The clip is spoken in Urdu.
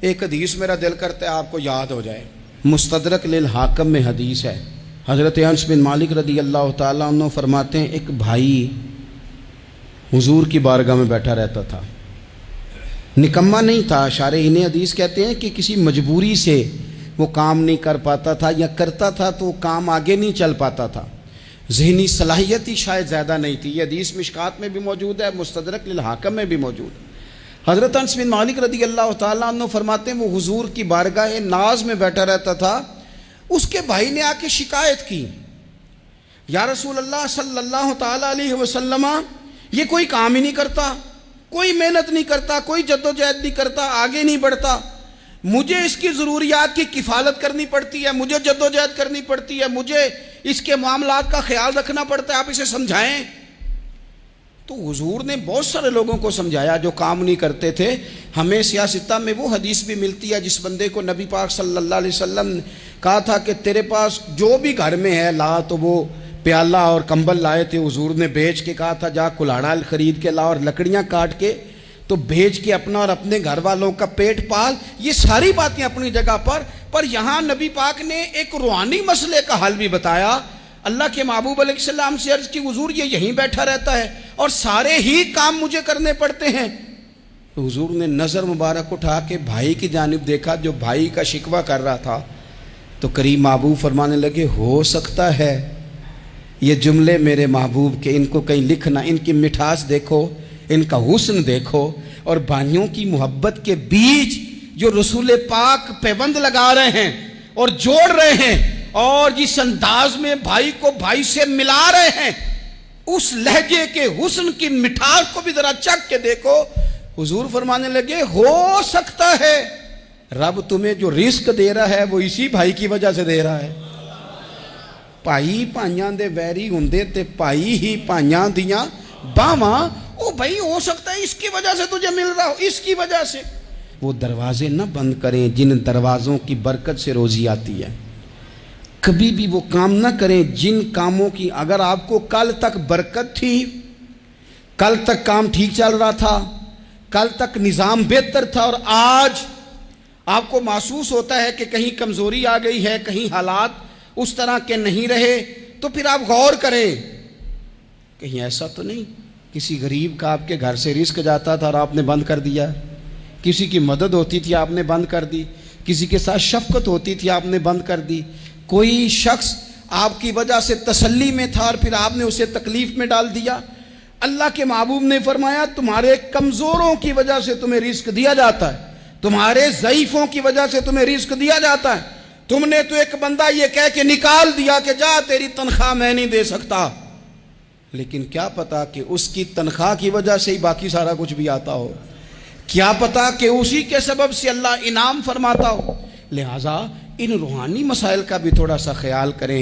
ایک حدیث میرا دل کرتا ہے آپ کو یاد ہو جائے، مستدرک للحاکم میں حدیث ہے۔ حضرت انس بن مالک رضی اللہ تعالیٰ عنہ فرماتے ہیں ایک بھائی حضور کی بارگاہ میں بیٹھا رہتا تھا، نکما نہیں تھا، شارحین حدیث کہتے ہیں کہ کسی مجبوری سے وہ کام نہیں کر پاتا تھا، یا کرتا تھا تو کام آگے نہیں چل پاتا تھا، ذہنی صلاحیت ہی شاید زیادہ نہیں تھی۔ یہ حدیث مشکات میں بھی موجود ہے، مستدرک للحاکم میں بھی موجود ہے۔ حضرت انس بن مالک رضی اللہ تعالیٰ عنہ فرماتے ہیں وہ حضور کی بارگاہ ناز میں بیٹھا رہتا تھا، اس کے بھائی نے آ کے شکایت کی، یا رسول اللہ صلی اللہ تعالیٰ علیہ وسلم، یہ کوئی کام ہی نہیں کرتا، کوئی محنت نہیں کرتا، کوئی جدوجہد نہیں کرتا، آگے نہیں بڑھتا، مجھے اس کی ضروریات کی کفالت کرنی پڑتی ہے، مجھے جدوجہد کرنی پڑتی ہے، مجھے اس کے معاملات کا خیال رکھنا پڑتا ہے، آپ اسے سمجھائیں۔ تو حضور نے بہت سارے لوگوں کو سمجھایا جو کام نہیں کرتے تھے۔ ہمیں سیاستہ میں وہ حدیث بھی ملتی ہے جس بندے کو نبی پاک صلی اللہ علیہ وسلم نے کہا تھا کہ تیرے پاس جو بھی گھر میں ہے لا، تو وہ پیالہ اور کمبل لائے تھے، حضور نے بیچ کے کہا تھا جا کلاڑا خرید کے لا اور لکڑیاں کاٹ کے تو بیچ کے اپنا اور اپنے گھر والوں کا پیٹ پال۔ یہ ساری باتیں اپنی جگہ پر یہاں نبی پاک نے ایک روحانی مسئلے کا حل بھی بتایا۔ اللہ کے محبوب علیہ السلام سے عرض کی حضور یہ یہیں بیٹھا رہتا ہے اور سارے ہی کام مجھے کرنے پڑتے ہیں۔ تو حضور نے نظر مبارک اٹھا کے بھائی کی جانب دیکھا جو بھائی کا شکوہ کر رہا تھا، تو کریم محبوب فرمانے لگے ہو سکتا ہے یہ جملے میرے محبوب کے، ان کو کہیں لکھنا، ان کی مٹھاس دیکھو، ان کا حسن دیکھو، اور بھائیوں کی محبت کے بیچ جو رسول پاک پیوند لگا رہے ہیں اور جوڑ رہے ہیں، اور جس انداز میں بھائی کو بھائی سے ملا رہے ہیں، اس لہجے کے حسن کی مٹھاس کو بھی ذرا چکھ کے دیکھو۔ حضور فرمانے لگے ہو سکتا ہے رب تمہیں جو رزق دے رہا ہے وہ اسی بھائی کی وجہ سے دے رہا ہے۔ بھائی پائیاں دے ویری ہوندے تے بھائی ہی پائیاں دیاں باواں، او بھائی ہو سکتا ہے اس کی وجہ سے تجھے مل رہا ہو، اس کی وجہ سے۔ وہ دروازے نہ بند کریں جن دروازوں کی برکت سے روزی آتی ہے، کبھی بھی وہ کام نہ کریں جن کاموں کی اگر آپ کو کل تک برکت تھی، کل تک کام ٹھیک چل رہا تھا، کل تک نظام بہتر تھا، اور آج آپ کو محسوس ہوتا ہے کہ کہیں کمزوری آ گئی ہے، کہیں حالات اس طرح کے نہیں رہے، تو پھر آپ غور کریں کہیں ایسا تو نہیں کسی غریب کا آپ کے گھر سے رزق جاتا تھا اور آپ نے بند کر دیا، کسی کی مدد ہوتی تھی آپ نے بند کر دی، کسی کے ساتھ شفقت ہوتی تھی آپ نے بند کر دی، کوئی شخص آپ کی وجہ سے تسلی میں تھا اور پھر آپ نے اسے تکلیف میں ڈال دیا۔ اللہ کے محبوب نے فرمایا تمہارے کمزوروں کی وجہ سے تمہیں رزق دیا جاتا ہے، تمہارے ضعیفوں کی وجہ سے تمہیں رزق دیا جاتا ہے۔ تم نے تو ایک بندہ یہ کہہ کے نکال دیا کہ جا تیری تنخواہ میں نہیں دے سکتا، لیکن کیا پتا کہ اس کی تنخواہ کی وجہ سے ہی باقی سارا کچھ بھی آتا ہو، کیا پتا کہ اسی کے سبب سے اللہ انعام فرماتا ہو۔ لہٰذا ان روحانی مسائل کا بھی تھوڑا سا خیال کریں۔